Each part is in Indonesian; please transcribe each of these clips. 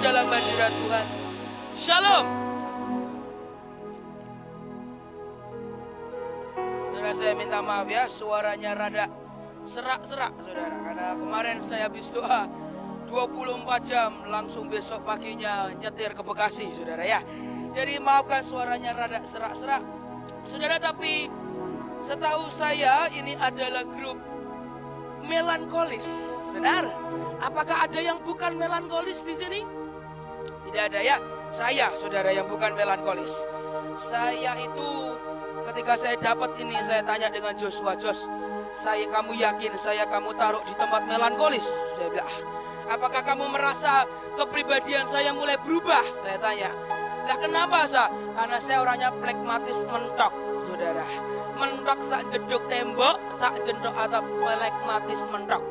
dalam hadirat Tuhan. Shalom. Saudara, saya minta maaf ya, suaranya rada serak-serak saudara, karena kemarin saya habis doa 24 jam langsung besok paginya nyetir ke Bekasi saudara ya. Jadi maafkan suaranya rada serak-serak saudara, tapi setahu saya ini adalah grup melankolis. Benar? Apakah ada yang bukan melankolis di sini? Tidak ada ya. Saya saudara yang bukan melankolis. Saya itu ketika saya dapat ini, saya tanya dengan Joshua, Jos, kamu yakin kamu taruh di tempat melankolis? Saya bilang, apakah kamu merasa kepribadian saya mulai berubah? Saya tanya. Lah kenapa Karena saya orangnya pragmatis mentok saudara. Mentok sak jeduk tembok, sak jendok atau pragmatis mentok.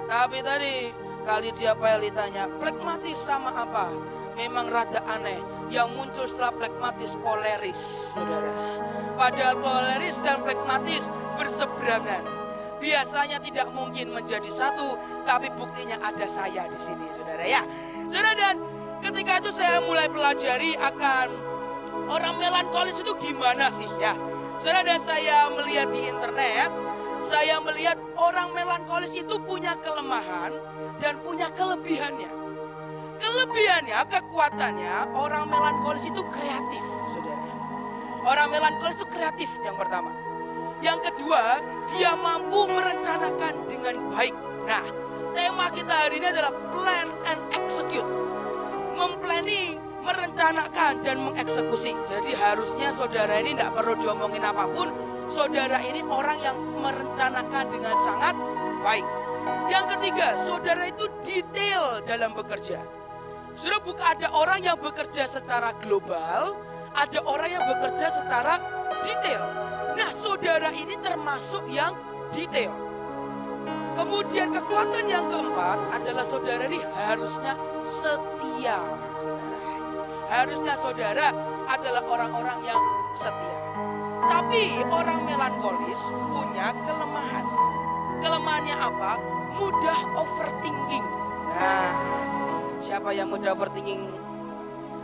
Tapi tadi kali dia Peli tanya, pragmatis sama apa? Memang rada aneh. Yang muncul setelah pragmatis koleris saudara. Padahal koleris dan pragmatis berseberangan. Biasanya tidak mungkin menjadi satu, tapi buktinya ada saya di sini saudara ya. Saudara, dan ketika itu saya mulai pelajari akan orang melankolis itu gimana sih ya. Saudara, dan saya melihat di internet, saya melihat orang melankolis itu punya kelemahan dan punya kelebihannya. Kelebihannya, kekuatannya, orang melankolis itu kreatif, saudara. Orang melankolis itu kreatif yang pertama. Yang kedua, dia mampu merencanakan dengan baik. Nah, tema kita hari ini adalah plan and execute. Memplanning, merencanakan dan mengeksekusi. Jadi harusnya saudara ini tidak perlu diomongin apapun. Saudara ini orang yang merencanakan dengan sangat baik. Yang ketiga, saudara itu detail dalam bekerja. Saudara, bukan ada orang yang bekerja secara global, ada orang yang bekerja secara detail. Nah, saudara ini termasuk yang detail. Kemudian kekuatan yang keempat adalah saudara ini harusnya setia. Harusnya saudara adalah orang-orang yang setia. Tapi orang melankolis punya kelemahan. Kelemahannya apa? Mudah overthinking. Nah, siapa yang mudah overthinking?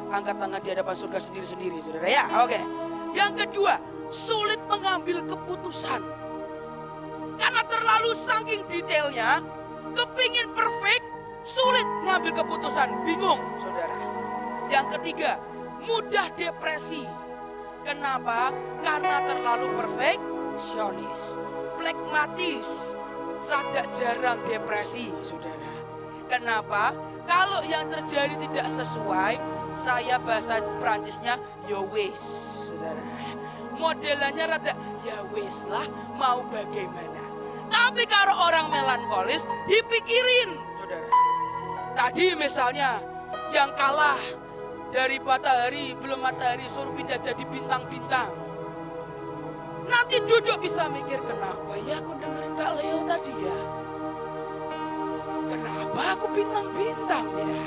Angkat tangan di hadapan surga sendiri-sendiri saudara ya. Oke. Yang kedua, sulit mengambil keputusan. Karena terlalu saking detailnya, kepingin perfect, sulit ngambil keputusan, bingung saudara. Yang ketiga, mudah depresi. Kenapa? Karena terlalu perfeksionis, pragmatis, rada jarang depresi saudara. Kenapa? Kalau yang terjadi tidak sesuai, saya bahasa Prancisnya ya wis saudara. Modelannya rada ya wis lah, mau bagaimana. Tapi kalau orang melankolis dipikirin saudara. Tadi misalnya yang kalah dari matahari, belum matahari suruh pindah jadi bintang-bintang. Nanti duduk bisa mikir, kenapa ya aku dengerin Kak Leo tadi ya? Kenapa aku bintang-bintang ya?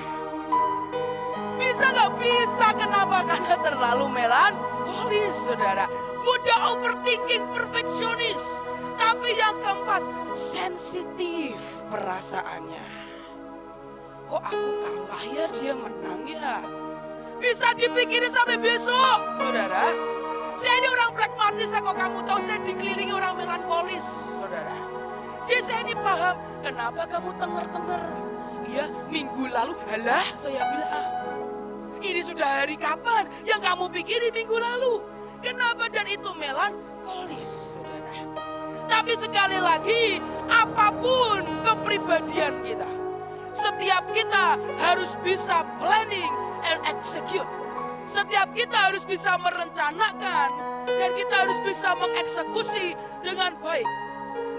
Bisa gak bisa, kenapa? Karena terlalu melankolis saudara. Mudah overthinking, perfeksionis. Tapi yang keempat, sensitif perasaannya. Kok aku kalah ya, dia menang ya? Bisa dipikirin sampai besok, saudara. Saya ini orang pragmatis, kok kamu tahu saya dikelilingi orang melankolis, saudara. Jadi saya ini paham, kenapa kamu tenger-tenger? Iya, minggu lalu, halah saya bilang. Ini sudah hari kapan yang kamu pikirin minggu lalu? Kenapa? Dan itu melankolis, saudara. Tapi sekali lagi, apapun kepribadian kita, setiap kita harus bisa planning and execute. Setiap kita harus bisa merencanakan dan kita harus bisa mengeksekusi dengan baik.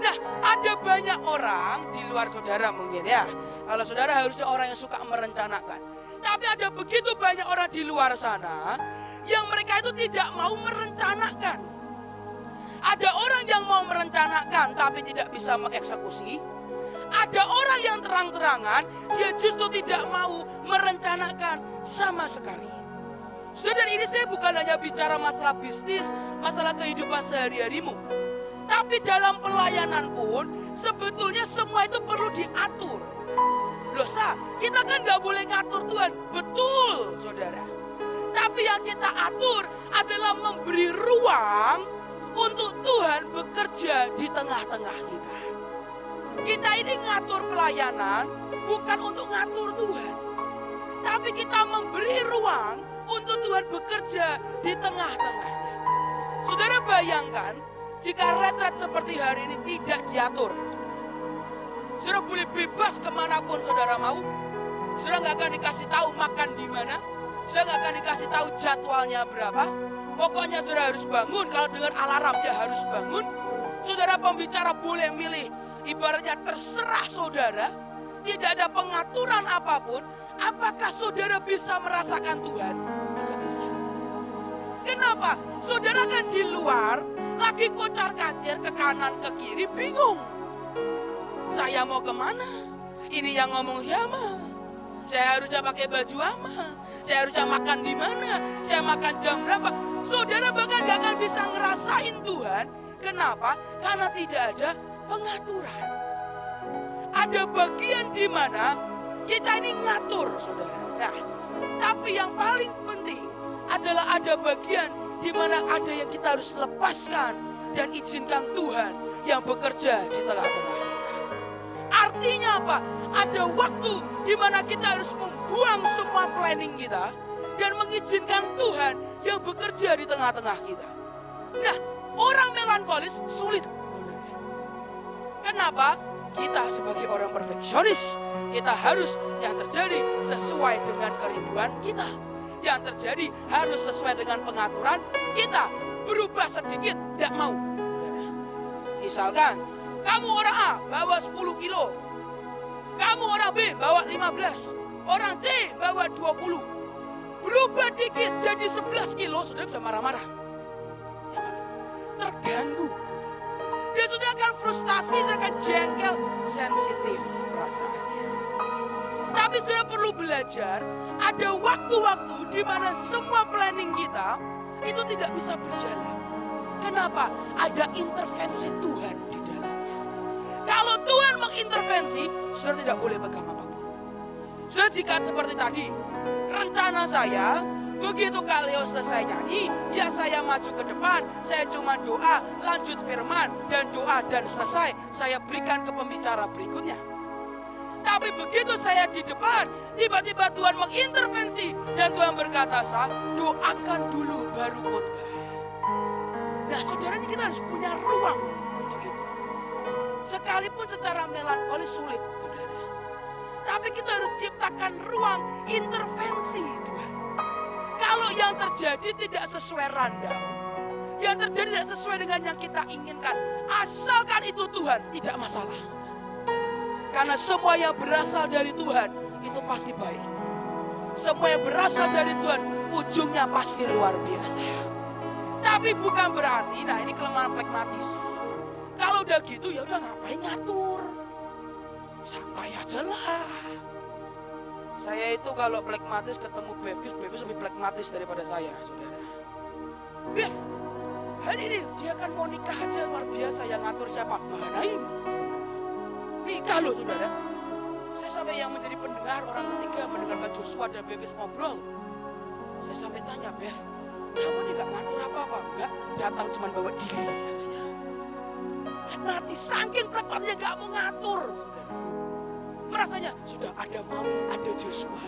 Nah, ada banyak orang di luar saudara mungkin ya. Kalau saudara harusnya orang yang suka merencanakan. Tapi ada begitu banyak orang di luar sana yang mereka itu tidak mau merencanakan. Ada orang yang mau merencanakan tapi tidak bisa mengeksekusi. Ada orang yang terang-terangan dia justru tidak mau merencanakan sama sekali. Saudara, ini saya bukan hanya bicara masalah bisnis, masalah kehidupan sehari-harimu. Tapi dalam pelayanan pun sebetulnya semua itu perlu diatur. Loh, berdosa, kita kan gak boleh ngatur Tuhan. Betul, saudara. Tapi yang kita atur adalah memberi ruang untuk Tuhan bekerja di tengah-tengah kita. Kita ini ngatur pelayanan bukan untuk ngatur Tuhan. Tapi kita memberi ruang untuk Tuhan bekerja di tengah-tengahnya. Saudara bayangkan jika retret seperti hari ini tidak diatur. Saudara boleh bebas kemanapun saudara mau. Saudara nggak akan dikasih tahu makan di mana. Saudara nggak akan dikasih tahu jadwalnya berapa. Pokoknya saudara harus bangun. Kalau dengar alarm ya harus bangun. Saudara pembicara boleh milih. Ibaratnya terserah saudara. Tidak ada pengaturan apapun. Apakah saudara bisa merasakan Tuhan? Tidak bisa. Kenapa? Saudara kan di luar. Lagi kocar-kacir ke kanan ke kiri bingung. Saya mau kemana? Ini yang ngomong siapa? Saya harusnya pakai baju apa? Saya harusnya makan di mana? Saya makan jam berapa? Saudara bahkan gak akan bisa ngerasain Tuhan. Kenapa? Karena tidak ada pengaturan. Ada bagian di mana kita ini ngatur, saudara. Nah, tapi yang paling penting adalah ada bagian di mana ada yang kita harus lepaskan dan izinkan Tuhan yang bekerja di tengah-tengah kita. Artinya apa? Ada waktu di mana kita harus membuang semua planning kita dan mengizinkan Tuhan yang bekerja di tengah-tengah kita. Nah, orang melankolis sulit, saudara. Kenapa? Kita sebagai orang perfeksionis, kita harus yang terjadi sesuai dengan kerinduan kita. Yang terjadi harus sesuai dengan pengaturan kita. Berubah sedikit, tidak mau. Saudara. Misalkan, kamu orang A bawa 10 kilo. Kamu orang B bawa 15. Orang C bawa 20. Berubah dikit jadi 11 kilo, sudah bisa marah-marah. Terganggu. Dia sudah akan frustasi, sudah akan jengkel, sensitif perasaannya. Tapi sudah perlu belajar, ada waktu-waktu di mana semua planning kita itu tidak bisa berjalan. Kenapa? Ada intervensi Tuhan di dalamnya. Kalau Tuhan mengintervensi, saudara tidak boleh pegang apapun. Saudara jika seperti tadi, rencana saya, begitu Kak Leo selesai nyanyi, ya saya maju ke depan, saya cuma doa, lanjut firman, dan doa dan selesai, saya berikan ke pembicara berikutnya. Tapi begitu saya di depan, tiba-tiba Tuhan mengintervensi, dan Tuhan berkata, doakan dulu baru khotbah. Nah saudara ini kita harus punya ruang untuk itu. Sekalipun secara melankolis sulit saudara. Tapi kita harus ciptakan ruang intervensi Tuhan. Kalau yang terjadi tidak sesuai rundown, yang terjadi tidak sesuai dengan yang kita inginkan, asalkan itu Tuhan, tidak masalah. Karena semua yang berasal dari Tuhan, itu pasti baik. Semua yang berasal dari Tuhan, ujungnya pasti luar biasa. Tapi bukan berarti, nah ini kelemahan pragmatis. Kalau udah gitu, ya udah ngapain ngatur? Santai aja lah. Saya itu kalau pragmatis ketemu Bevis lebih pragmatis daripada saya, saudara. Bev, hari ini dia kan mau nikah aja luar biasa, yang ngatur siapa? Mahanaim. Nikah loh, saudara. Saya sampai yang menjadi pendengar orang ketiga mendengarkan Joshua dan Bevis ngobrol. Saya sampai tanya, Bev, kamu ini gak ngatur apa-apa? Enggak, datang cuma bawa diri, katanya. Pragmatis, saking pragmatisnya gak mau ngatur, saudara. Merasanya sudah ada mami, ada Joshua.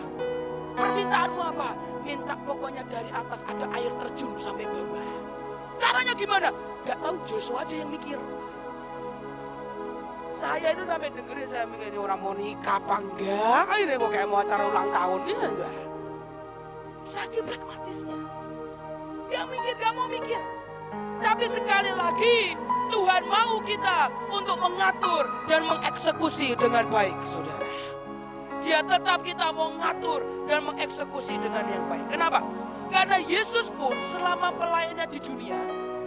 Permintaanmu apa? Minta pokoknya dari atas ada air terjun sampai bawah. Caranya gimana? Gak tahu, Joshua aja yang mikir. Saya itu sampai dengerin, saya mikir ini orang mau nikah apa enggak? Ini kok kayak mau acara ulang tahun. Ya, saking pragmatisnya. Gak mikir, gak mau mikir. Tapi sekali lagi Tuhan mau kita untuk mengatur dan mengeksekusi dengan baik, saudara. Dia tetap kita mau mengatur dan mengeksekusi dengan yang baik. Kenapa? Karena Yesus pun selama pelayanannya di dunia,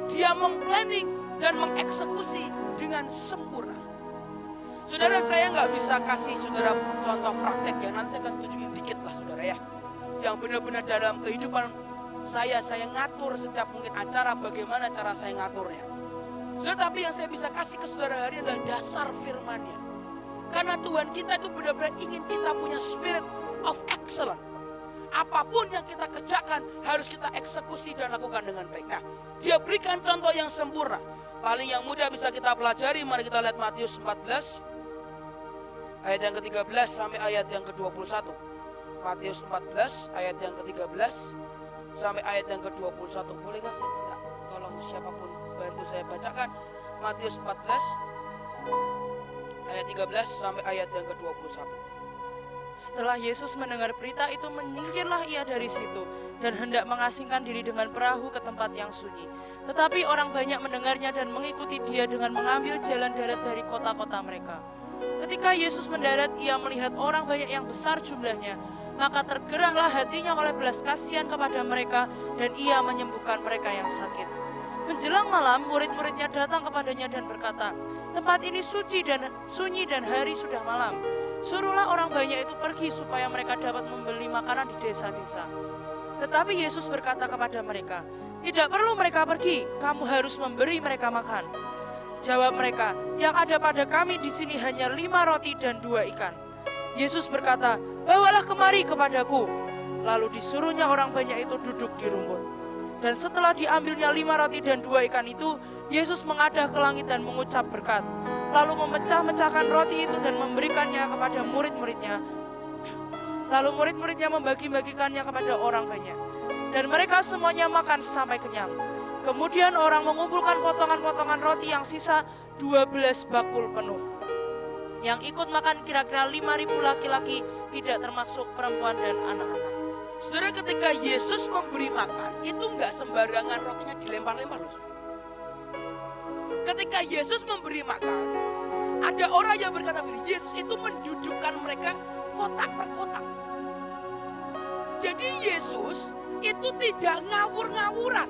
dia memplanning dan mengeksekusi dengan sempurna. Saudara, saya nggak bisa kasih saudara contoh praktek ya. Nanti saya akan tunjukin dikit lah saudara ya. Yang benar-benar dalam kehidupan saya ngatur setiap mungkin acara, bagaimana cara saya ngaturnya. Saudara, tapi yang saya bisa kasih ke saudara hari ini adalah dasar firman-Nya. Karena Tuhan kita itu benar-benar ingin kita punya excellent. Apapun yang kita kerjakan harus kita eksekusi dan lakukan dengan baik. Nah, dia berikan contoh yang sempurna. Paling yang mudah bisa kita pelajari, mari kita lihat Matius 14 ayat yang ke-13 sampai ayat yang ke-21. Matius 14 ayat yang ke-13 sampai ayat yang ke-21. Bolehkah saya minta tolong siapapun bantu saya bacakan Matius 14 ayat 13 sampai ayat yang ke-21. Setelah Yesus mendengar berita itu, menyingkirlah ia dari situ dan hendak mengasingkan diri dengan perahu ke tempat yang sunyi. Tetapi orang banyak mendengarnya dan mengikuti dia dengan mengambil jalan darat dari kota-kota mereka. Ketika Yesus mendarat, ia melihat orang banyak yang besar jumlahnya, maka tergeraklah hatinya oleh belas kasihan kepada mereka, dan ia menyembuhkan mereka yang sakit. Menjelang malam, murid-muridnya datang kepadanya dan berkata, "Tempat ini suci dan sunyi dan hari sudah malam. Suruhlah orang banyak itu pergi supaya mereka dapat membeli makanan di desa-desa." Tetapi Yesus berkata kepada mereka, "Tidak perlu mereka pergi, kamu harus memberi mereka makan." Jawab mereka, "Yang ada pada kami di sini hanya 5 roti dan 2 ikan." Yesus berkata, "Bawalah kemari kepadaku." Lalu disuruhnya orang banyak itu duduk di rumput. Dan setelah diambilnya 5 roti dan 2 ikan itu, Yesus mengadah ke langit dan mengucap berkat. Lalu memecah-mecahkan roti itu dan memberikannya kepada murid-muridnya. Lalu murid-muridnya membagi-bagikannya kepada orang banyak. Dan mereka semuanya makan sampai kenyang. Kemudian orang mengumpulkan potongan-potongan roti yang sisa 12 bakul penuh. Yang ikut makan kira-kira 5.000 laki-laki, tidak termasuk perempuan dan anak-anak. Saudara, ketika Yesus memberi makan, itu enggak sembarangan rotinya dilempar-lempar loh. Ketika Yesus memberi makan, ada orang yang berkata begini, Yesus itu mendudukkan mereka kotak per kotak. Jadi Yesus itu tidak ngawur-ngawuran.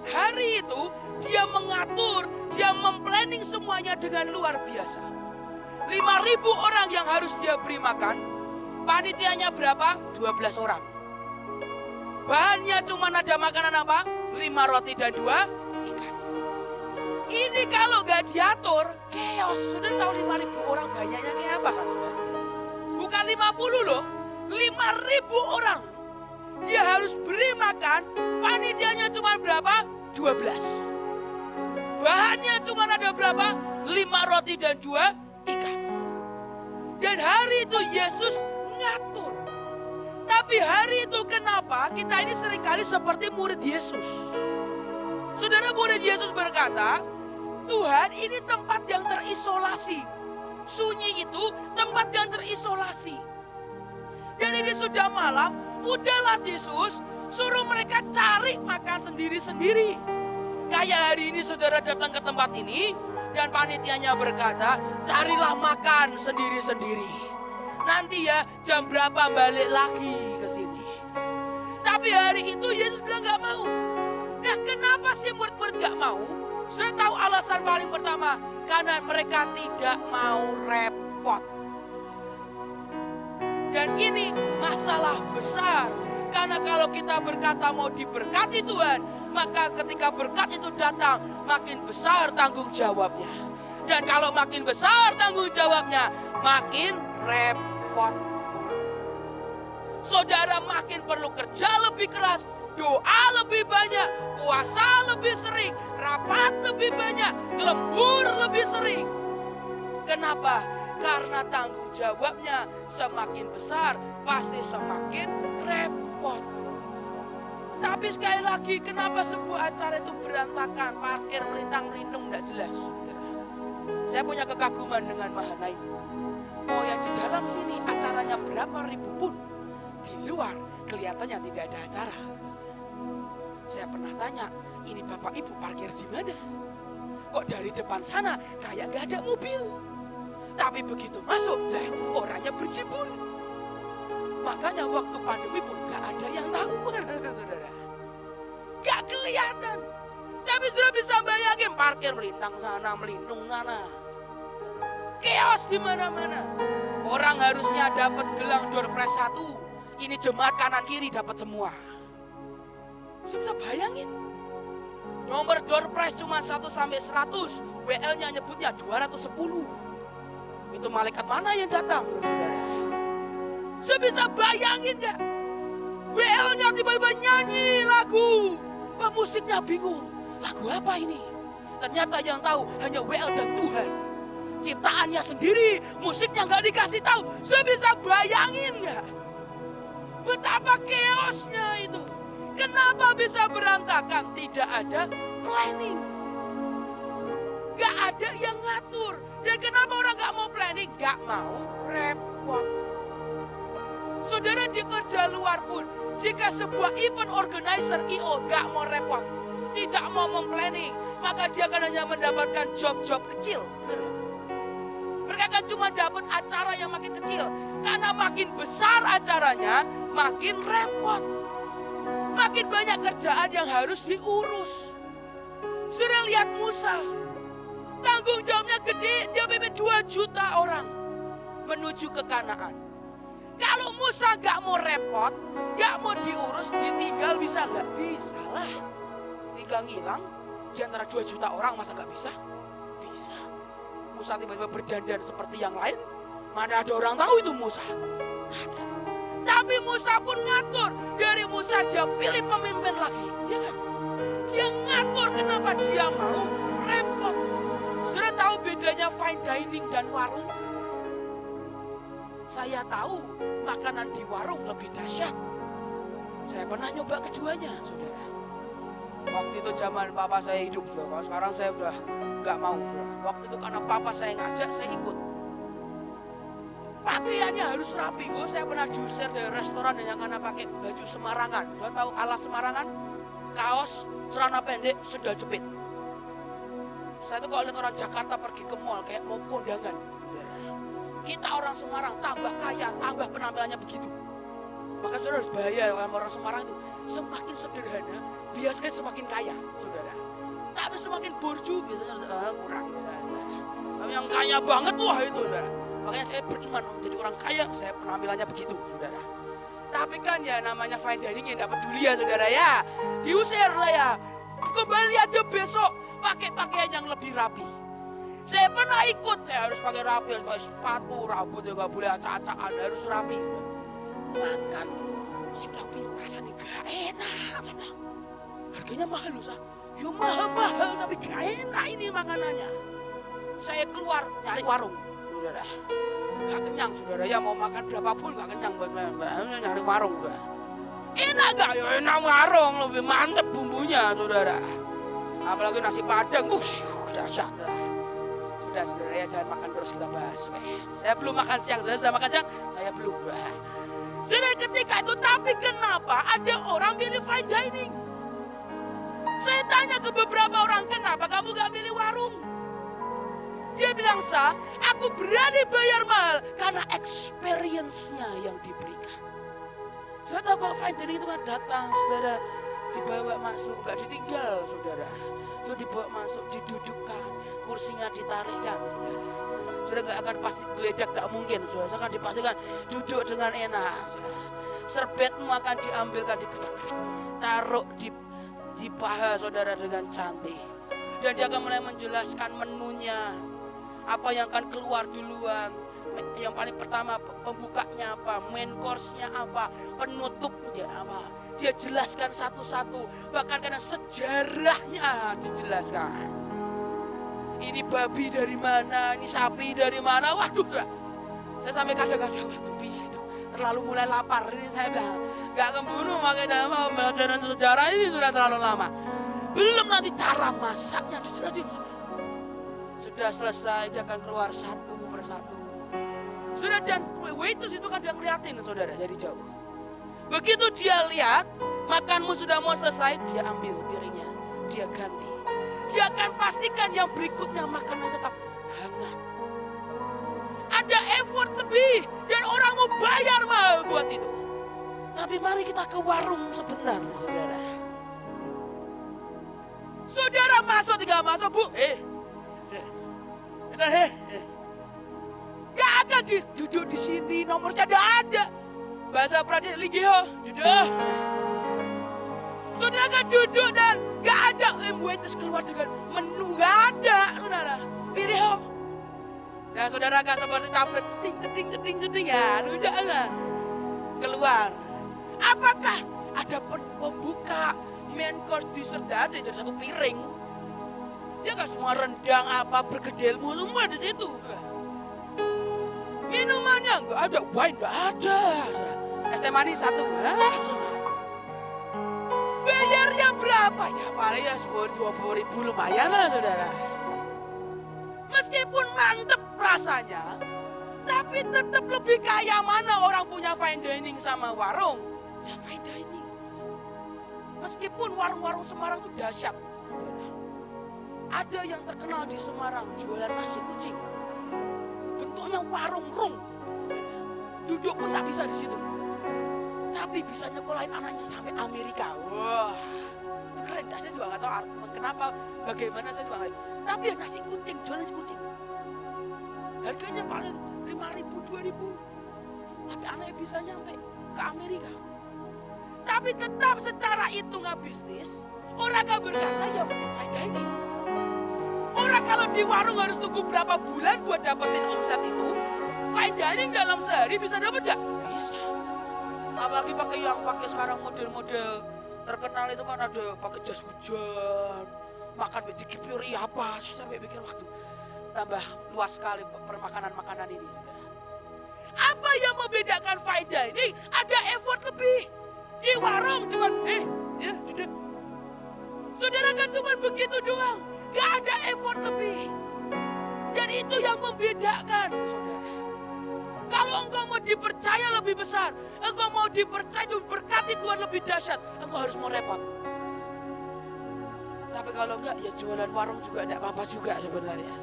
Hari itu dia mengatur, dia memplanning semuanya dengan luar biasa. 5.000 orang yang harus dia beri makan, panitianya berapa? 12 orang. Bahannya cuma ada makanan apa? 5 roti dan 2 ikan. Ini kalau gak diatur, chaos. Sudah tahu 5.000 orang banyaknya kayak apa kan? Bukan 50 loh, 5.000 orang. Dia harus beri makan, panitianya cuma berapa? 12. Bahannya cuma ada berapa? 5 roti dan 2 ikan. Dan hari itu Yesus ngatur. Tapi hari itu kenapa kita ini seringkali seperti murid Yesus? Saudara, murid Yesus berkata, Tuhan, ini tempat yang terisolasi. Sunyi itu tempat yang terisolasi. Dan ini sudah malam, udahlah Yesus, suruh mereka cari makan sendiri-sendiri. Kayak hari ini saudara datang ke tempat ini, dan panitianya berkata, carilah makan sendiri-sendiri. Nanti ya jam berapa balik lagi ke sini. Tapi hari itu Yesus bilang gak mau. Nah, kenapa sih murid-murid gak mau? Sudah tahu alasan paling pertama, karena mereka tidak mau repot. Dan ini masalah besar. Karena kalau kita berkata mau diberkati Tuhan, maka ketika berkat itu datang, makin besar tanggung jawabnya. Dan kalau makin besar tanggung jawabnya, makin repot. Saudara makin perlu kerja lebih keras, doa lebih banyak, puasa lebih sering, rapat lebih banyak, lembur lebih sering. Kenapa? Karena tanggung jawabnya semakin besar, pasti semakin repot. Tapi sekali lagi, kenapa sebuah acara itu berantakan, parkir melintang-melintung, tidak jelas. Saya punya kekaguman dengan Mahanaim. Oh, yang di dalam sini acaranya berapa ribu pun, di luar kelihatannya tidak ada acara. Saya pernah tanya, ini Bapak Ibu parkir di mana? Kok dari depan sana kayak gak ada mobil? Tapi begitu masuk, lah orangnya berjibun. Makanya waktu pandemi pun gak ada yang tahu, saudara. Gak kelihatan. Tapi sudah bisa bayangin parkir melintang sana, melindung sana. Chaos di mana-mana. Orang harusnya dapat gelang door prize 1. Ini jemaat kanan kiri dapat semua. Saya bisa bayangin. Nomor door prize cuma 1 sampai 100. WL-nya nyebutnya 210. Itu malaikat mana yang datang, saudara? Saya bisa bayangin gak? WL-nya tiba-tiba nyanyi lagu. Pemusiknya bingung. Lagu apa ini? Ternyata yang tahu hanya WL dan Tuhan. Ciptaannya sendiri, musiknya gak dikasih tahu. Saya bisa bayangin gak? Betapa chaosnya itu. Kenapa bisa berantakan? Tidak ada planning. Gak ada yang ngatur. Dan kenapa orang gak mau planning? Gak mau repot. Saudara di kerja luar pun, jika sebuah event organizer IO gak mau repot, tidak mau memplanning, maka dia akan hanya mendapatkan job-job kecil. Mereka akan cuma dapat acara yang makin kecil. Karena makin besar acaranya, makin repot. Makin banyak kerjaan yang harus diurus. Sudah lihat Musa. Tanggung jawabnya gede, dia pimpin 2 juta orang menuju ke Kanaan. Kalau Musa gak mau repot, gak mau diurus, ditinggal bisa gak? Bisa lah. Tinggal ngilang di antara 2 juta orang, masa gak bisa? Bisa. Musa tiba-tiba berdandan seperti yang lain. Mana ada orang tahu itu Musa? Gak ada. Tapi Musa pun ngatur. Dari Musa dia pilih pemimpin lagi. Ya kan? Dia ngatur kenapa dia mau repot. Sudah tahu bedanya fine dining dan warung? Saya tahu makanan di warung lebih dahsyat. Saya pernah nyoba keduanya, saudara. Waktu itu zaman papa saya hidup, saudara. Kalau sekarang saya udah gak mau, saudara. Waktu itu karena papa saya ngajak, saya ikut. Pakaiannya harus rapi. Saya pernah diusir dari restoran yang karena pakai baju Semarangan. Saya tahu alas Semarangan, kaos, celana pendek, sendal jepit. Saya tuh kalau lihat orang Jakarta pergi ke mall kayak mau kondangan. Kita orang Semarang tambah kaya, tambah penampilannya begitu. Maka saudara harus bahaya orang Semarang itu. Semakin sederhana, biasanya semakin kaya, saudara. Tapi semakin borju, biasanya kurang. Tapi yang kaya banget, wah itu, saudara. Makanya saya beriman menjadi orang kaya, saya penampilannya begitu, saudara. Tapi kan ya namanya fine dining yang gak peduli ya, saudara ya. Diusir lah ya. Kembali aja besok, pakai pakaian yang lebih rapi. Saya pernah ikut, saya harus pakai rapi, harus pakai sepatu, rambut juga gak boleh acak-acakan, harus rapi. Makan, saya bilang biru rasanya gak enak. Saya bilang, harganya mahal loh, Sah. Ya mahal-mahal tapi gak enak ini makanannya. Saya keluar nyari warung, saudara. Gak kenyang, saudara. Ya mau makan berapapun gak kenyang buat saya. Nyari warung, saudara. Enak gak? Ya enak warung, lebih mantep bumbunya, saudara. Apalagi nasi padang, dahsyat. Saudara ya jangan makan terus kita bahas. Saya belum makan siang, saya makan siang, saya belum. Saudara ketika itu, tapi kenapa ada orang pilih fine dining? Saya tanya ke beberapa orang, kenapa kamu gak pilih warung? Dia bilang, Sa, aku berani bayar mahal karena experience-nya yang diberikan. Saya tahu kalau fine dining itu kan datang, saudara, dibawa masuk, gak ditinggal, saudara. Sudah dibawa masuk, didudukkan, kursinya ditarikkan, saudara. Sudah gak akan pasti geledak, gak mungkin, saudara. Saya akan dipastikan duduk dengan enak, saudara. Serbetmu akan diambilkan, taruh di paha, saudara, dengan cantik. Dan dia akan mulai menjelaskan menunya, apa yang akan keluar duluan. Yang paling pertama pembukanya apa, main course-nya apa, penutupnya apa. Dia jelaskan satu-satu, bahkan karena sejarahnya dijelaskan. Ini babi dari mana, ini sapi dari mana, waduh. Saya sampai kadang-kadang, waduh gitu, terlalu mulai lapar. Ini saya bilang, gak keburu makanya nama pembelajaran sejarah ini sudah terlalu lama. Belum nanti cara masaknya dijelasin. Sudah selesai, dia akan keluar satu persatu. Sudah, dan waiters itu kan dia ngeliatin, saudara, dari jauh. Begitu dia lihat, makanmu sudah mau selesai, dia ambil piringnya, dia ganti. Dia akan pastikan yang berikutnya makanan tetap hangat. Ada effort lebih, dan orang mau bayar mahal buat itu. Tapi mari kita ke warung sebentar, saudara. Saudara masuk, tinggal masuk, Bu. Gak akan duduk di sini, nomornya gak ada. Bahasa Prancis, linggih, duduk. Saudara kan duduk dan gak ada. Waiters keluar dengan menu, gak ada, saudara. Pilih, Nah saudara kan seperti tablet, ceting, ya, duduk lah. keluar. Apakah ada pembuka main course dessert? Ada, jadi satu piring. Ya kan semua rendang apa bergedelmu semua di situ. Minumannya enggak ada, wine enggak ada. Es teh manis satu. Susah. Bayarnya berapa? Ya paling ya 10-20 ribu lumayan lah saudara. Meskipun mantep rasanya, tapi tetap lebih kaya mana orang punya fine dining sama warung. Ya fine dining. Meskipun warung-warung Semarang itu dahsyat. Ada yang terkenal di Semarang jualan nasi kucing. Bentuknya warung rung. Duduk pun tak bisa di situ. Tapi bisa nyekolahin anaknya sampai Amerika. Wah, itu keren. Saya juga nggak tahu kenapa, bagaimana saya juga nggak tahu. Tapi ya nasi kucing, jualan nasi kucing. Harganya paling 5.000, 2.000. Tapi anaknya bisa nyampe ke Amerika. Tapi tetap secara hitungan bisnis, orang akan berkata ya mending fine dining. Orang kalau di warung harus tunggu berapa bulan buat dapetin omset itu, fine dining dalam sehari bisa dapat nggak? Bisa. Apalagi pakai sekarang model-model terkenal itu kan ada pakai jas hujan, makan dikipuri apa, saya sampai pikir waktu tambah luas sekali permakanan-makanan ini. Apa yang membedakan fine dining? Ada effort lebih. Di warung cuma ya duduk. Saudara kan cuma begitu doang, gak ada effort lebih. Dan itu yang membedakan, saudara. Kalau engkau mau dipercaya lebih besar, engkau mau dipercaya berkati Tuhan lebih dahsyat, engkau harus mau repot. Tapi kalau enggak, ya jualan warung juga enggak apa-apa juga sebenarnya.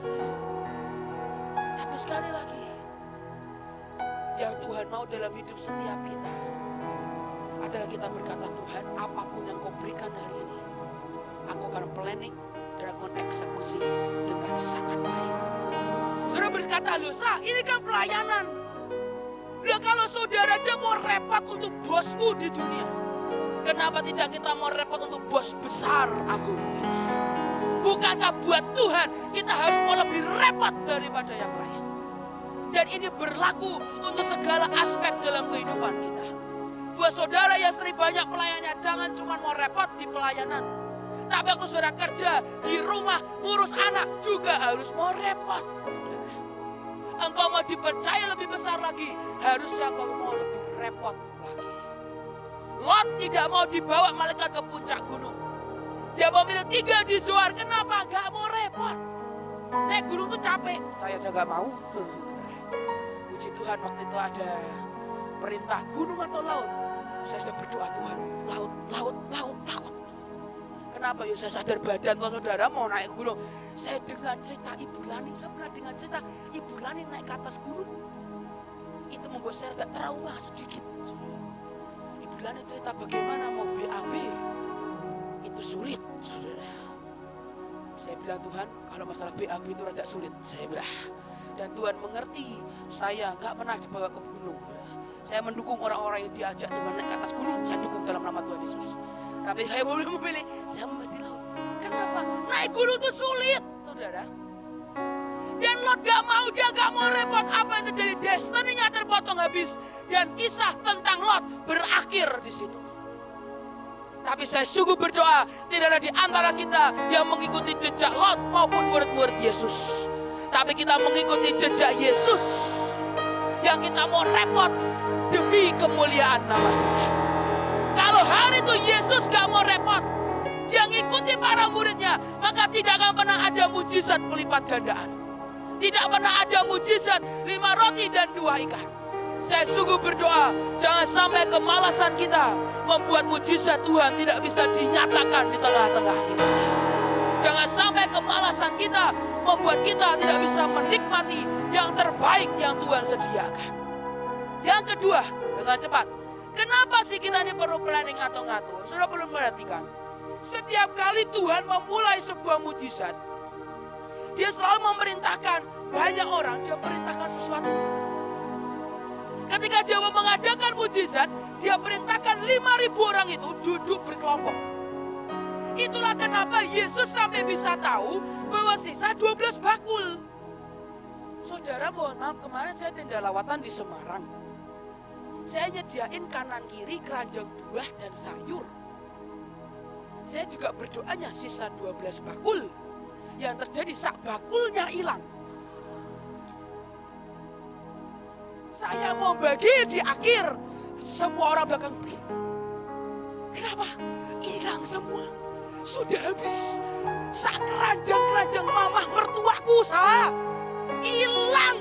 Tapi sekali lagi, yang Tuhan mau dalam hidup setiap kita adalah kita berkata, Tuhan, apapun yang kau berikan hari ini, aku akan planning dan aku akan eksekusi dengan sangat baik. Saudara berkata, loh ini kan pelayanan. Lah kalau saudara aja mau repot untuk bosmu di dunia, kenapa tidak kita mau repot untuk bos besar aku? Bukankah buat Tuhan kita harus mau lebih repot daripada yang lain? Dan ini berlaku untuk segala aspek dalam kehidupan kita. Buat saudara yang sering banyak pelayannya, jangan cuma mau repot di pelayanan. Tapi aku saudara kerja di rumah, ngurus anak juga harus mau repot. Saudara. Engkau mau dipercaya lebih besar lagi, harusnya engkau mau lebih repot lagi. Lot tidak mau dibawa malaikat ke puncak gunung. Dia memilih tinggal di Zoar, kenapa? Gak mau repot. Naik gunung tuh capek, saya juga mau. Puji Tuhan waktu itu ada perintah gunung atau laut. Saya berdoa, Tuhan, laut. Kenapa? Ya saya sadar badan kalau saudara mau naik gunung. Saya dengar cerita Ibu Lani, saya pernah dengar cerita Ibu Lani naik ke atas gunung. Itu membuat saya agak trauma sedikit. Ibu Lani cerita bagaimana mau BAB. Itu sulit, saudara. Saya bilang, Tuhan, kalau masalah BAB itu rada sulit. Saya bilang, dan Tuhan mengerti, saya gak pernah dibawa ke gunung. Saya mendukung orang-orang yang diajak Tuhan naik ke atas gunung. Saya dukung dalam nama Tuhan Yesus. Tapi saya belum memilih, saya memilih laut. Kenapa? Naik gunung itu sulit, saudara. Dan Lot gak mau, dia gak mau repot. Apa yang terjadi? Destiny-nya terpotong habis. Dan kisah tentang Lot berakhir di situ. Tapi saya sungguh berdoa, tidak ada di antara kita yang mengikuti jejak Lot maupun murid-murid Yesus. Tapi kita mengikuti jejak Yesus. Yang kita mau repot demi kemuliaan nama Tuhan. Kalau hari itu Yesus gak mau repot, dia ngikuti para muridnya, maka tidak akan pernah ada mujizat pelipat gandaan. Tidak pernah ada mujizat 5 roti dan 2 ikan. Saya sungguh berdoa, jangan sampai kemalasan kita membuat mujizat Tuhan tidak bisa dinyatakan di tengah-tengah kita. Jangan sampai kemalasan kita membuat kita tidak bisa menikmati yang terbaik yang Tuhan sediakan. Yang kedua, dengan cepat. Kenapa sih kita ini perlu planning atau ngatur? Sudah perlu perhatikan. Setiap kali Tuhan memulai sebuah mujizat, dia selalu memerintahkan banyak orang, dia perintahkan sesuatu. Ketika dia mau mengadakan mujizat, dia perintahkan 5.000 orang itu duduk berkelompok. Itulah kenapa Yesus sampai bisa tahu bahwa sisa 12 bakul. Saudara, mohon maaf, kemarin saya tindak lawatan di Semarang. Saya nyediain kanan kiri keranjang buah dan sayur. Saya juga berdoanya sisa 12 bakul. Yang terjadi sak bakulnya hilang. Saya mau bagi di akhir. Semua orang belakang begini. Kenapa? Hilang semua. Sudah habis. Sak keranjang-keranjang mamah mertuaku hilang.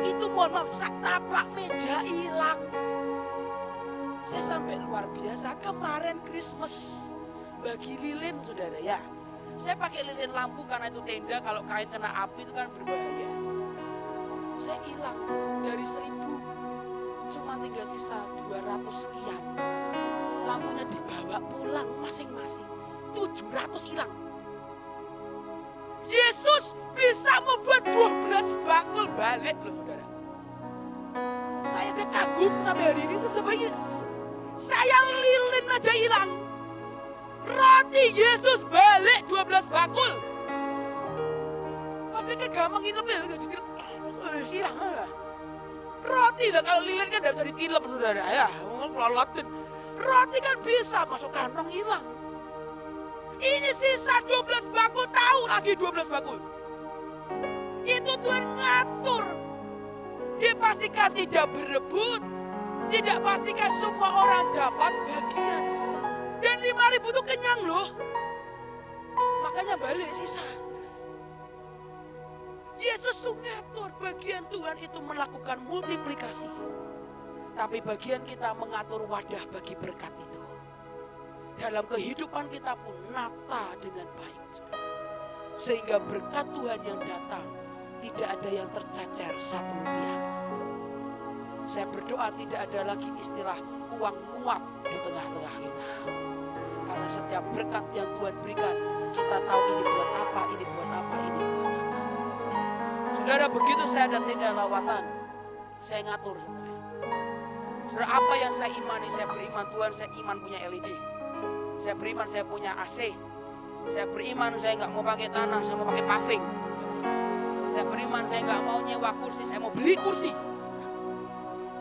Itu mohon maaf, sak taplak meja hilang. Saya sampai luar biasa kemarin Christmas bagi lilin saudara ya. Saya pakai lilin lampu karena itu tenda, kalau kain kena api itu kan berbahaya. Saya hilang dari 1.000 cuma tinggal sisa 200 sekian. Lampunya dibawa pulang masing-masing. 700 hilang. Yesus bisa membuat 12 bakul balik loh saudara. Saya kagum sampai hari ini sampai ini. Saya lilin aja hilang. Roti Yesus balik 12 bakul. Padahal kan gampang nginep ya. Hilang. Roti lah, kalau lilin kan tidak bisa ditilep saudara ya. Mungkin kelolotin. Roti kan bisa masuk kantong hilang. Ini sisa 12 bakul, tahu lagi 12 bakul. Itu Tuhan ngatur. Dia pastikan tidak berebut. Tidak pastikan semua orang dapat bagian. Dan 5.000 itu kenyang loh. Makanya balik sisa. Yesus tuh ngatur, bagian Tuhan itu melakukan multiplikasi. Tapi bagian kita mengatur wadah bagi berkat itu. Dalam kehidupan kita pun nata dengan baik. Sehingga berkat Tuhan yang datang tidak ada yang tercecer 1 rupiah. Saya berdoa tidak ada lagi istilah uang nguap di tengah-tengah kita. Karena setiap berkat yang Tuhan berikan, kita tahu ini buat apa, ini buat apa, ini buat apa. Saudara, begitu saya ada tenda lawatan, saya ngatur semuanya. Saudara, apa yang saya imani, saya beriman Tuhan, saya iman punya LED. Saya beriman saya punya AC. Saya beriman saya nggak mau pakai tanah, saya mau pakai paving. Saya beriman saya nggak mau nyewa kursi, saya mau beli kursi.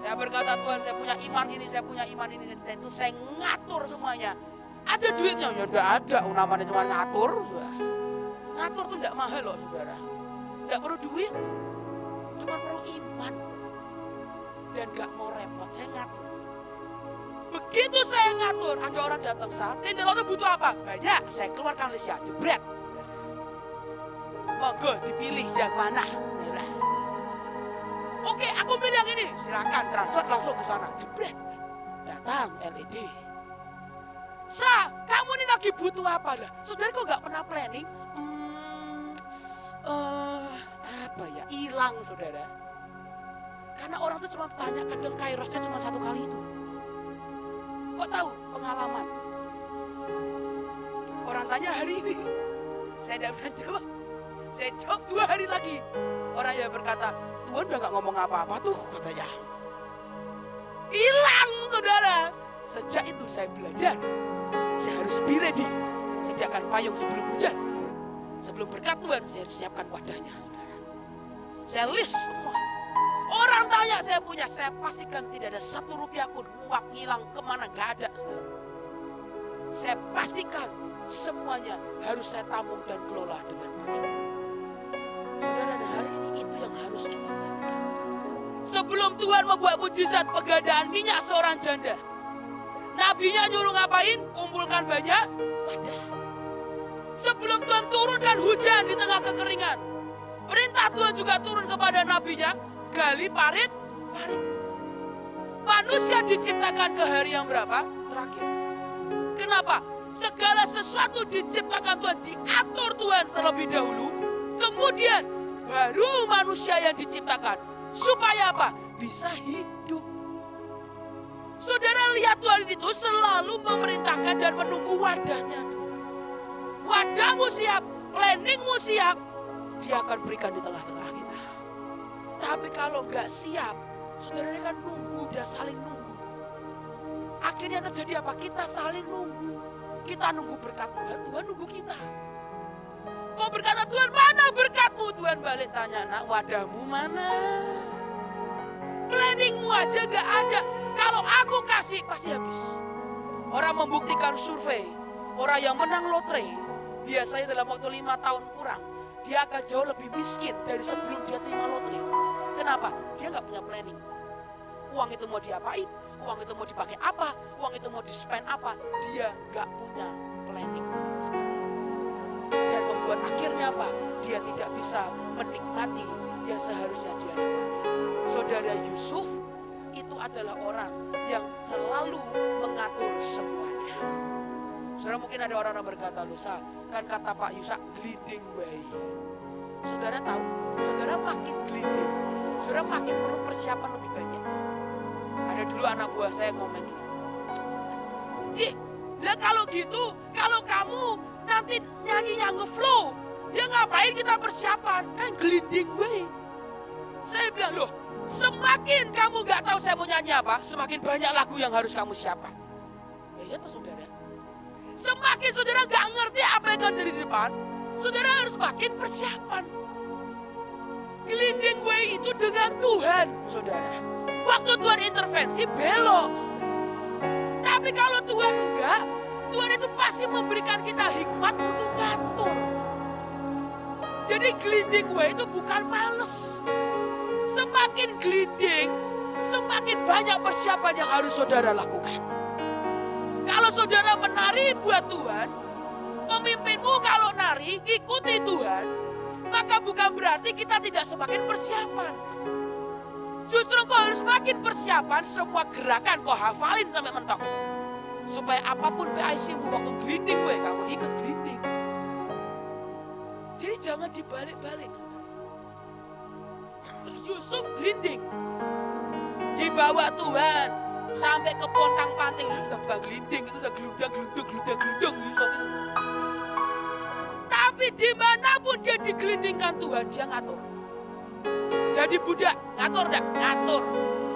Saya berkata Tuhan saya punya iman ini, saya punya iman ini. Dan itu saya ngatur semuanya. Ada duitnya? Ya udah ada, namanya cuma ngatur. Ngatur tuh enggak mahal loh saudara. Enggak perlu duit, cuma perlu iman. Dan enggak mau repot, saya ngatur. Begitu saya ngatur, ada orang datang saat ini, lo butuh apa? Banyak, saya keluarkan listnya, jebret. Monggo dipilih yang mana. Oke, aku pilih yang ini. Silakan transfer langsung ke sana. Jebret. Datang LED. Kamu ini lagi butuh apa lah? Saudara kok nggak pernah planning? Apa ya? Hilang saudara. Karena orang tuh cuma tanya, kadang kairosnya cuma 1 kali itu. Kok tahu? Pengalaman. Orang tanya hari ini. Saya tidak bisa jawab. Saya jawab 2 hari lagi. Orang yang berkata, Tuhan udah gak ngomong apa-apa tuh katanya. Hilang saudara. Sejak itu saya belajar. Saya harus be ready. Sediakan payung sebelum hujan. Sebelum berkat Tuhan saya harus siapkan wadahnya. Saudara. Saya list semua. Orang tanya saya punya. Saya pastikan tidak ada 1 rupiah pun uang hilang kemana. Gak ada. Saudara. Saya pastikan semuanya harus saya tampung dan kelola dengan baik. Saudara, dan hari ini itu yang harus kita perhatikan. Sebelum Tuhan membuat mujizat penggandaan minyak seorang janda, nabinya nyuruh ngapain? Kumpulkan banyak wadah. Sebelum Tuhan turunkan hujan di tengah kekeringan, perintah Tuhan juga turun kepada nabinya, gali parit. Manusia diciptakan ke hari yang berapa? Terakhir. Kenapa? Segala sesuatu diciptakan Tuhan, diatur Tuhan terlebih dahulu. Kemudian baru manusia yang diciptakan. Supaya apa? Bisa hidup. Saudara lihat Tuhan itu selalu memerintahkan dan menunggu wadahnya dulu. Wadahmu siap, planningmu siap, dia akan berikan di tengah-tengah kita. Tapi kalau nggak siap, saudara ini kan nunggu, udah saling nunggu. Akhirnya terjadi apa? Kita saling nunggu. Kita nunggu berkat Tuhan, Tuhan nunggu kita. Kau berkata, Tuhan mana berkatmu? Tuhan balik tanya, nak wadahmu mana? Planningmu aja gak ada. Kalau aku kasih pasti habis. Orang membuktikan survei, orang yang menang lotre, biasanya dalam waktu 5 tahun kurang, dia akan jauh lebih miskin dari sebelum dia terima lotre. Kenapa? Dia gak punya planning. Uang itu mau diapain, uang itu mau dipakai apa, uang itu mau di-spend apa, dia gak punya planning sama sekali. Dan membuat akhirnya apa? Dia tidak bisa menikmati yang seharusnya dia nikmati. Saudara Yusuf itu adalah orang yang selalu mengatur semuanya. Saudara, mungkin ada orang yang berkata, Lusa, kan kata Pak Yusak gliding way. Saudara tahu, saudara makin gliding, saudara makin perlu persiapan lebih banyak. Ada dulu anak buah saya ngomong gini, Ci, lah kalau gitu, kalau kamu nanti nyanyinya nge-flow, ya ngapain kita persiapan? Kan gliding way. Saya bilang, loh, semakin kamu gak tahu saya mau nyanyi apa, semakin banyak lagu yang harus kamu siapkan. Ya itu saudara. Semakin saudara gak ngerti apa yang akan jadi di depan, saudara harus makin persiapan. Gliding way itu dengan Tuhan, saudara. Waktu Tuhan intervensi, belok. Tapi kalau Tuhan enggak, Tuhan itu pasti memberikan kita hikmat untuk ngatur. Jadi gliding way itu bukan males. Semakin gliding, semakin banyak persiapan yang harus saudara lakukan. Kalau saudara menari buat Tuhan, pemimpinmu kalau nari, ikuti Tuhan, maka bukan berarti kita tidak semakin persiapan. Justru kau harus makin persiapan, semua gerakan kau hafalin sampai mentok. Supaya apapun PIC-mu waktu gliding gue, kamu ikut gliding. Jadi jangan dibalik-balik. Yusuf gliding. Dibawa Tuhan sampai ke pontang panting. Itu sudah bukan gliding, itu sudah gelundang Yusuf itu. Tapi dimanapun dia digelindingkan Tuhan, dia ngatur. Jadi budak, ngatur dah, ngatur.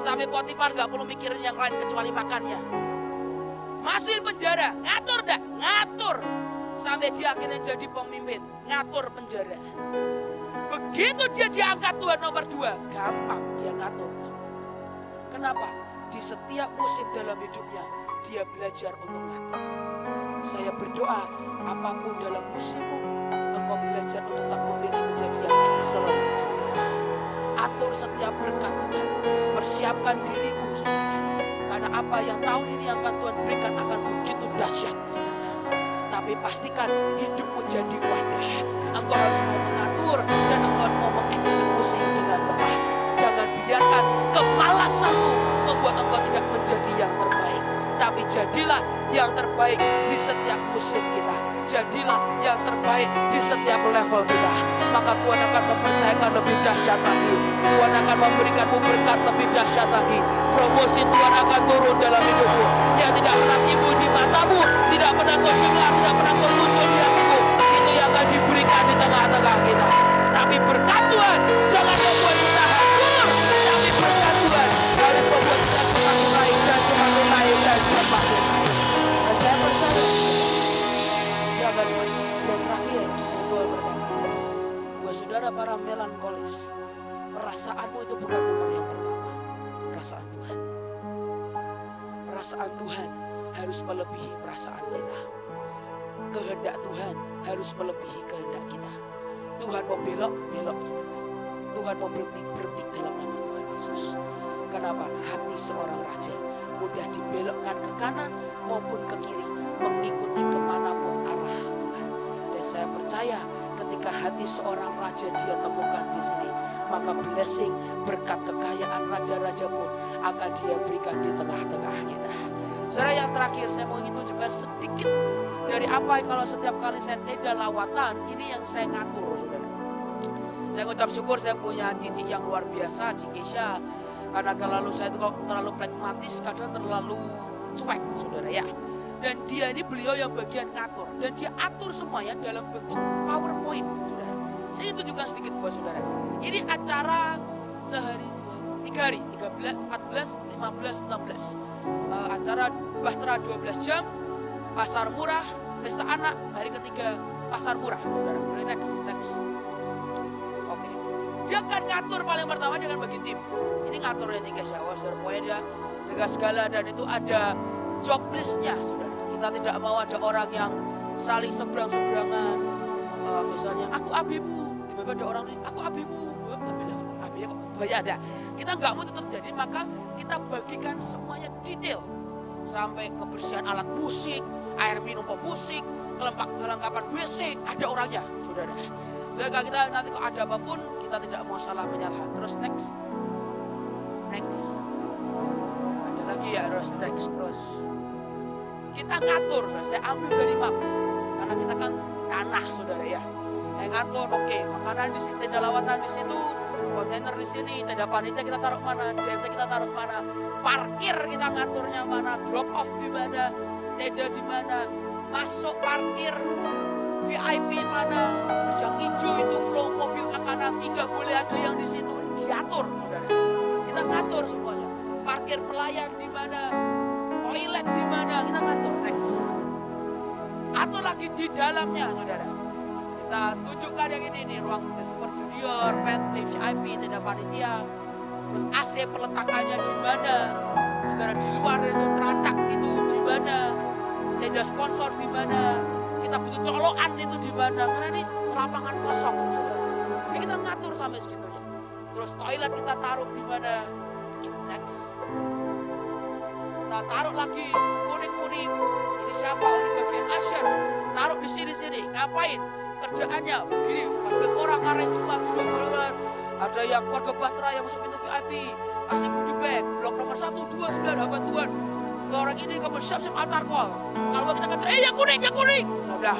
Sampai Potifar gak perlu mikirin yang lain kecuali makannya. Masukin penjara, ngatur dah, ngatur. Sampai dia akhirnya jadi pemimpin, ngatur penjara. Begitu dia diangkat Tuhan nomor 2, gampang dia ngatur. Kenapa? Di setiap musim dalam hidupnya, dia belajar untuk ngatur. Saya berdoa, apapun dalam musimmu, engkau belajar untuk tak memilih menjadi yang excellent. Atur setiap berkat Tuhan, persiapkan dirimu, saudara. Karena apa yang tahun ini akan Tuhan berikan akan begitu dahsyat, saudara. Tapi pastikan hidupmu jadi wadah. Engkau harus mau mengatur dan engkau harus mau mengeksekusi dengan tepat. Jangan biarkan kemalasanmu membuat engkau tidak menjadi yang terbaik. Tapi jadilah yang terbaik di setiap musim kita. Jadilah yang terbaik di setiap level kita. Maka Tuhan akan mempercayakan lebih dahsyat lagi. Tuhan akan memberikanmu berkat lebih dahsyat lagi. Promosi Tuhan akan turun dalam hidupmu. Yang tidak pernah timbul di matamu, tidak pernah kau dengar, tidak pernah kau muncul di hatimu, itu yang akan diberikan di tengah-tengah kita. Tapi berkat Tuhan jangan membuat kita hancur. Tapi berkat Tuhan harus membuat kita semakin naik dan semakin naik dan semakin naik. Dan saya percaya, jangan dan terakhir yang Tuhan berkata, buat saudara para melankolis, perasaanmu itu bukan nomor yang pertama. Perasaan Tuhan. Perasaan Tuhan harus melebihi perasaan kita. Kehendak Tuhan harus melebihi kehendak kita. Tuhan mau belok, belok. Tuhan mau berhenti, berhenti dalam nama Tuhan Yesus. Kenapa? Hati seorang raja mudah dibelokkan ke kanan maupun ke kiri, mengikuti kemanapun arah Tuhan. Dan saya percaya ketika hati seorang raja dia temukan di sini, maka blessing, berkat kekayaan raja-raja pun akan dia berikan di tengah-tengah kita. Saudara, yang terakhir saya mau ingin tunjukkan sedikit dari apa kalau setiap kali saya tenda lawatan, ini yang saya ngatur, saudara. Saya ngucap syukur saya punya cici yang luar biasa, Cik Isya. Karena kalau saya itu kalau terlalu pragmatis, kadang terlalu cuek, saudara ya. Dan dia ini beliau yang bagian ngatur. Dan dia atur semuanya dalam bentuk PowerPoint, saudara. Saya ingin tunjukkan sedikit buat saudara. Ini acara sehari, 3 hari, 13, 14, 15, 16. Acara Bahtera 12 jam, pasar murah, pesta anak, hari ketiga pasar murah, saudara. Boleh next. Oke. Dia akan ngatur paling pertama, dia akan bagi tim. Ini ngaturnya jika saudara, pokoknya dia dengan segala, dan itu ada job listnya, saudara. Kita tidak mau ada orang yang saling seberang-seberangan. Misalnya, aku abimu, tiba-tiba ada orang nih, aku abimu. Abinya kok banyak ada. Kita nggak mau itu terjadi, maka kita bagikan semuanya detail. Sampai kebersihan alat musik, air minum pemusik, kelengkapan WC, ada orangnya, saudara. Jadi kalau kita nanti kalau ada apapun, kita tidak mau salah menyalahkan. Terus next. Ada lagi ya, terus. Kita ngatur, saudara. Saya ambil dari map, karena kita kan tanah, saudara ya. Yang ngatur, oke, makanan di sini, tenda lawatan di situ, kontainer di sini, tenda panitia kita taruh mana, jasa kita taruh mana, parkir kita ngaturnya mana, drop off di mana, tenda di mana, masuk parkir VIP mana, terus yang hijau itu flow mobil makanan, tidak boleh ada yang di situ, diatur, saudara. Kita ngatur semuanya. Parkir pelayan di mana, toilet di mana, kita ngatur. Next. Atur lagi di dalamnya, saudara. Kita tunjukkan yang ini nih, ruang super junior, pantry, VIP, tenda panitia. Terus AC peletakannya di mana, saudara, di luar itu teratak itu di mana, tenda sponsor di mana. Kita butuh colokan itu di mana, karena ini lapangan kosong, saudara. Jadi kita ngatur sampai segitunya. Terus toilet kita taruh di mana? Next. Kita taruh lagi kuning-kuning. Ini siapa? Ini bagian usher. Taruh di sini-sini. Ngapain? Kerjaannya begini, 14 orang arrange cuma 7 bulan. Ada yang keluarga Batra yang masuk pintu VIP, kasih goodie bag, blok nomor 1, 2, 9, hamba Tuhan. Orang ini kamu siap-siap altar call. Kalau kita kata, yang kuning. Sudah,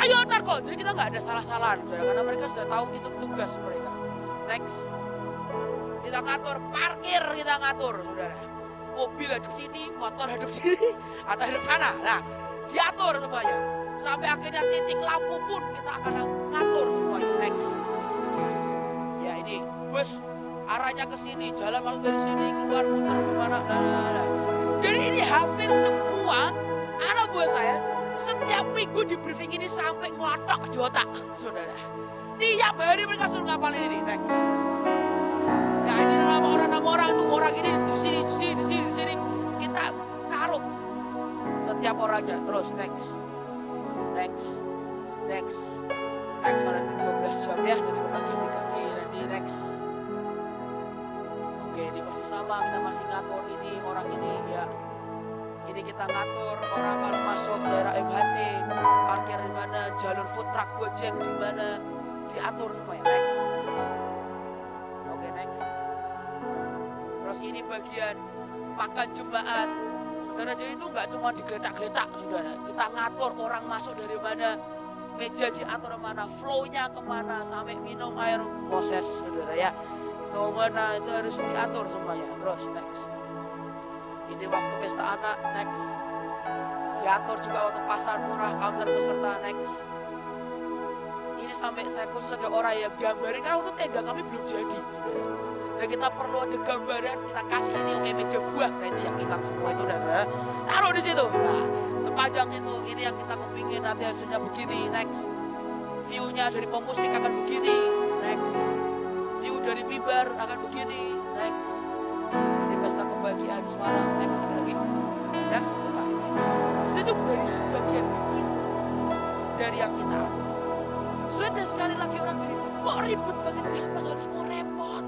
ayo altar call. Jadi kita nggak ada salah-salahan, saudara, karena mereka sudah tahu itu tugas mereka. Next, kita ngatur parkir, kita ngatur, saudara. Mobil hadap sini, motor hadap sini, atau hadap sana. Nah, diatur semuanya. Sampai akhirnya titik lampu pun kita akan ngatur semuanya. Next, ya ini bus arahnya ke sini, jalan masuk dari sini, keluar muter kemana. Nah. Jadi ini hampir semua anak buah saya setiap minggu di briefing ini sampai ngelotok di otak, saudara. Tiap hari mereka suruh ngapalin ini. Next. Nah ini nama orang itu, orang ini di sini. Kita taruh setiap orangnya. Terus next. Ada 12 jam ya, jadi kita ganti nanti next. Oke, ini masih sama, kita masih ngatur ini, orang ini ya. Ini kita ngatur orang kalau masuk daerah MHC, parkir di mana, jalur food truck Gojek di mana, diatur semuanya. Next. Oke, next. Terus ini bagian makan jemaat. Saudara, jadi itu nggak cuma digeletak-geletak, saudara. Kita ngatur orang masuk dari mana, meja diatur mana, flow-nya kemana, sampai minum air Moses, saudara ya. Mana itu harus diatur semuanya. Terus next. Ini waktu pesta anak, next. Diatur juga waktu pasar murah, counter peserta, next. Ini sampai saya khusus ada orang yang gambarin, karena waktu tenda kami belum jadi, saudara. Dan kita perlu ada gambaran, kita kasih ini, oke, meja buah, nah itu yang hilang semua itu udah taruh di situ. Nah, sepanjang itu, ini yang kita kepingin nanti hasilnya begini, next. View-nya dari pemusik akan begini, next. View dari mimbar akan begini, next. Ini pesta kebahagiaan semalam, next. Ada lagi, udah selesai. Itu dari sebagian kecil dari yang kita atur. Sudah sekali lagi orang gini, kok ribet banget, kenapa harus mau repot?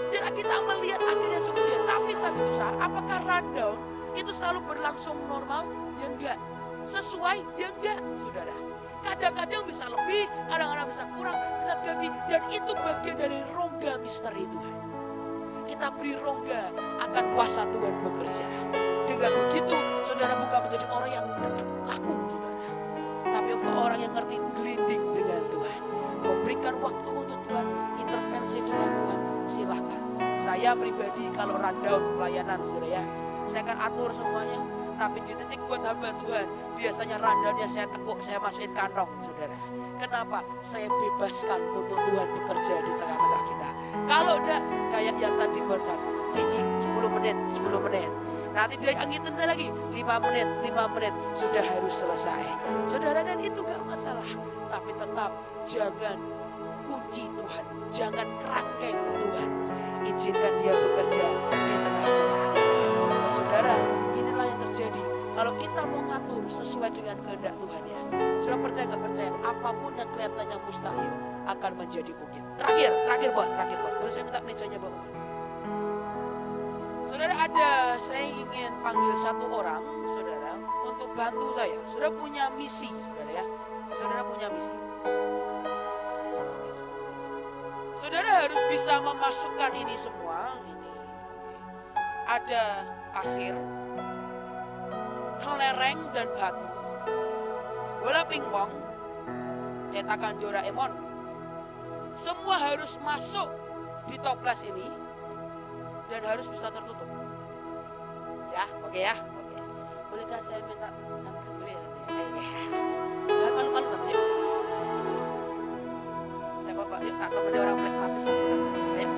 Dan kita melihat akhirnya sukses, tapi setelah itu apakah rundown itu selalu berlangsung normal? Ya enggak. Sesuai? Ya enggak, saudara. Kadang-kadang bisa lebih, kadang-kadang bisa kurang, bisa ganti. Dan itu bagian dari rongga misteri Tuhan. Kita beri rongga akan kuasa Tuhan bekerja. Dengan begitu, saudara bukan menjadi orang yang kaku, saudara. Tapi orang yang ngerti gelinding dengan Tuhan. Memberikan waktu untuk Tuhan, intervensi dengan Tuhan, silahkan. Saya pribadi kalau rundown pelayanan, saudara ya, saya akan atur semuanya. Tapi di titik buat hamba Tuhan, biasanya rundownnya saya tekuk, saya masukin kantong, saudara. Kenapa? Saya bebaskan untuk Tuhan bekerja di tengah-tengah kita. Kalau enggak, kayak yang tadi barusan, Cici 10 menit. Nanti dia angitin saya lagi, 5 menit, sudah harus selesai. Saudara, dan itu gak masalah. Tapi tetap jangan kunci Tuhan, jangan kerangkeng Tuhan. Izinkan dia bekerja di tengah-tengah kita. Nah, saudara, inilah yang terjadi kalau kita mau ngatur sesuai dengan kehendak Tuhan ya. Saudara percaya gak percaya, apapun yang kelihatannya mustahil akan menjadi mungkin. Terakhir Bang. Boleh saya minta mejanya Bang? Saudara, saya ingin panggil satu orang, saudara, untuk bantu saya. Saudara punya misi, saudara ya. Saudara punya misi. Saudara harus bisa memasukkan ini semua. Ada pasir, kelereng dan batu, bola pingpong, cetakan Doraemon. Semua harus masuk di toples ini dan harus bisa tertutup. Ya, oke ya. Oke. Bolehkah saya minta tante? Boleh ya? Jangan malu-malu tante. Yuk. Ya Bapak, yuk tak temen orang pragmatis tante. Ayo.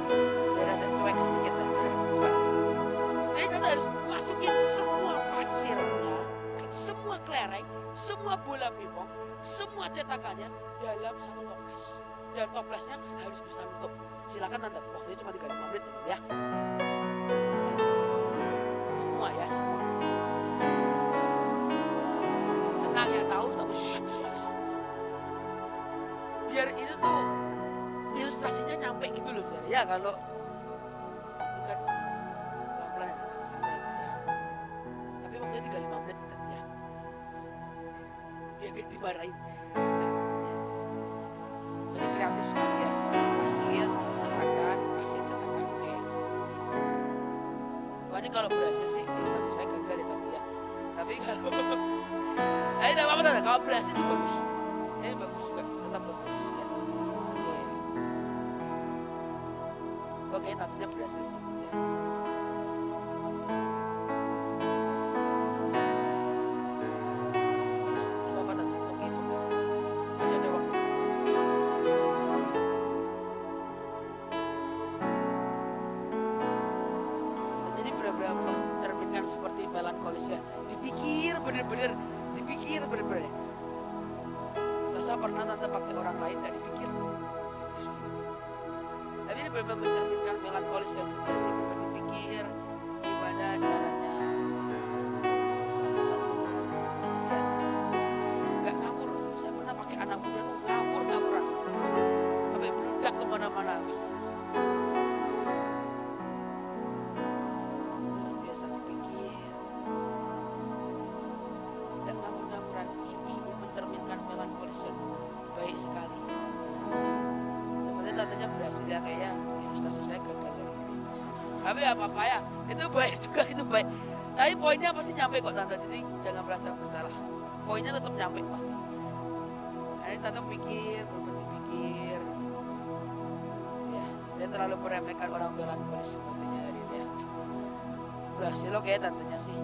Biar ada cuek sedikit lah. Coba. Jadi tante harus masukin semua pasirnya, semua kelereng, semua bola pingpong, semua cetakannya dalam satu toples. Dan toplesnya harus bisa nutup. Silakan tante, waktunya cuma 35 menit ya. Semua ya, semua. Tenang ya, tahu. Biar itu tuh ilustrasinya nyampe gitu loh, saudara. Ya kalau itu kan pelan-pelan ya, tante, santai aja ya. Tapi waktunya 35 menit tante ya. Biar gak dimarahin. Nah, ini kreatif sekali ya. Pasir, cetakan. Oke. Wah, ini kalau berhasil sih ilustrasi saya gagal ya tante ya. Tapi kalau ini tidak apa-apa tante, kalau berhasil itu bagus. Ini bagus juga, tetap bagus ya. Oke, tantenya berhasil sih ya. Ini apa-apa tante, oke juga. Masih ada waktu. Ini benar-benar mencerminkan seperti melankolis ya. Dipikir benar-benar ya. Saya pernah tante pakai orang lain tidak dipikir. Tapi ini benar-benar mencerminkan melankolis yang sejati. Benar-benar dipikir gimana caranya satu-satu. Ya. Gak ngawur. Saya pernah pakai anak muda tuh ngawur-ngawuran. Sampai meludak kemana-mana. Biasa dipikir. Dan ngawur-ngawuran itu sungguh-sungguh mencerminkan melankolis yang baik sekali. Sepertinya tantenya berhasil ya, kayak ilustrasi saya gagal ya. Tapi apa-apa ya, itu baik juga, itu baik. Tapi poinnya pasti nyampe kok tante, jadi jangan merasa bersalah. Poinnya tetap nyampe pasti. Nah, ini tante pikir, berpikir. Ya, saya terlalu meremehkan orang melankolis sepertinya hari ini ya. Berhasil loh kayak tantenya sih.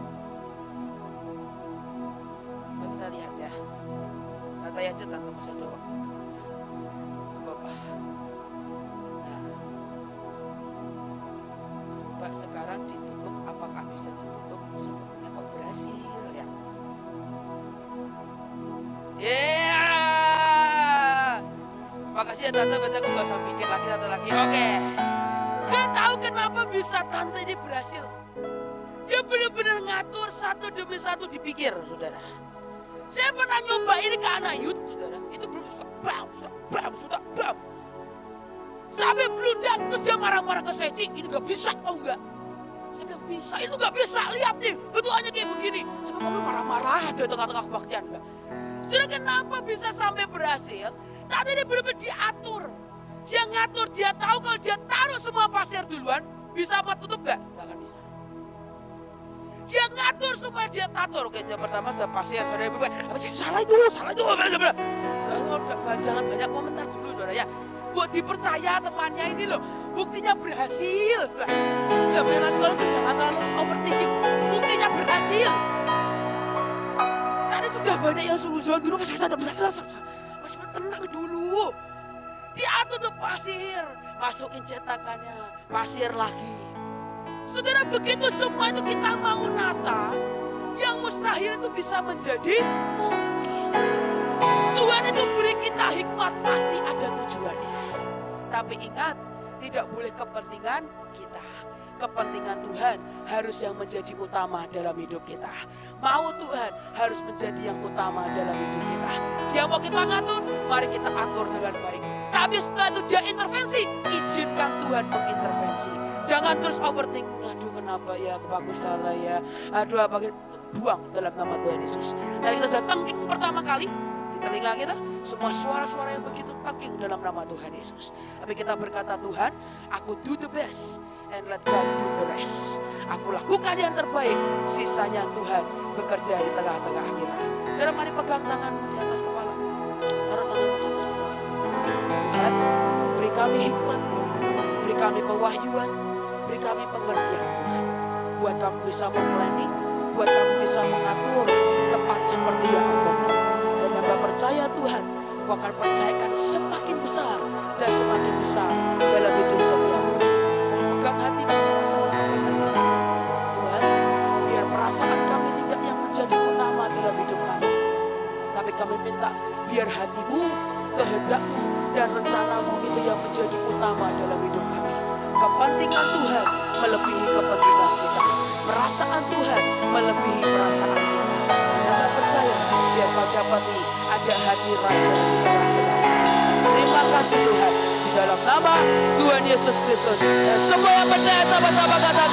Mari kita lihat ya. Santai aja tante, masih ada waktu. Bapak. Nah. Coba sekarang ditutup, apakah bisa ditutup? Sepertinya kok berhasil ya. Makasih ya tante, berarti aku gak usah bikin lagi satu lagi. Oke. Saya tahu kenapa bisa tante ini berhasil. Dia benar-benar ngatur satu demi satu dipikir, saudara. Saya pernah nyoba ini ke anak youth, saudara. Itu belum sudah bam. Sampai bludak, terus dia marah-marah ke saya, Cik, ini gak bisa, tau gak? Saya bilang bisa, itu gak bisa, lihat nih, bentukannya kayak begini. Saya bilang, kamu marah-marah aja di tengah-tengah kebaktian, enggak? Sudah kenapa bisa sampai berhasil? Tadi dia benar-benar diatur. Dia ngatur, dia tahu kalau dia taruh semua pasir duluan, bisa apa tutup gak? Gak akan bisa. Dia ngatur semua, dia tatur. Oke, yang pertama sudah pasir, saudara ibu. Apa sih, salah itu. Jangan banyak komentar dulu, saudara ya. Buat dipercaya temannya ini loh, buktinya berhasil. Ya melankolis itu jangan terlalu overthinking, buktinya berhasil. Tadi sudah banyak yang sungguh-sungguh dulu, masih kita berhasil. Masih tenang dulu. Diatur tuh pasir, masukin cetakannya, pasir lagi. Saudara, begitu semua itu kita mau nata, yang mustahil itu bisa menjadi mungkin. Tuhan itu beri kita hikmat, pasti ada tujuannya. Tapi ingat, tidak boleh kepentingan kita. Kepentingan Tuhan harus yang menjadi utama dalam hidup kita. Mau Tuhan harus menjadi yang utama dalam hidup kita. Dia mau kita ngatur, mari kita atur dengan baik. Tapi setelah itu dia intervensi, izinkan Tuhan mengintervensi. Jangan terus overthink, aduh kenapa ya, aku salah ya, aduh apa gitu. Buang dalam nama Tuhan Yesus. Dan kita sudah tangking pertama kali di telinga kita, semua suara-suara yang begitu tangking dalam nama Tuhan Yesus. Tapi kita berkata, Tuhan, aku do the best and let God do the rest. Aku lakukan yang terbaik, sisanya Tuhan bekerja di tengah-tengah kita. Saudara, mari pegang tanganmu di atas kepala. Taruh tanganmu di atas kepala. Tuhan, beri kami hikmat-Mu, beri kami pewahyuan, beri kami pengertian Tuhan. Buat kami bisa memplanning, buat kami bisa mengatur tepat seperti yang Engkau mau. Dan hamba percaya Tuhan, Engkau akan percayakan semakin besar dan semakin besar dalam hidup setiap kami. Pegang hatimu sama-sama, pegang hatimu. Tuhan, biar perasaan kami tidak yang menjadi utama dalam hidup kami. Tapi kami minta biar hatimu, kehendak-Mu, dan rencana-Mu itu yang menjadi utama dalam hidup kami. Kepentingan Tuhan melebihi kepentingan kita. Perasaan Tuhan melebihi perasaan kita. Dan percaya biar kau dapati ada hati Raja di tengah-tengah. Terima kasih Tuhan. Di dalam nama Tuhan Yesus Kristus. Dan semua yang percaya sama-sama kata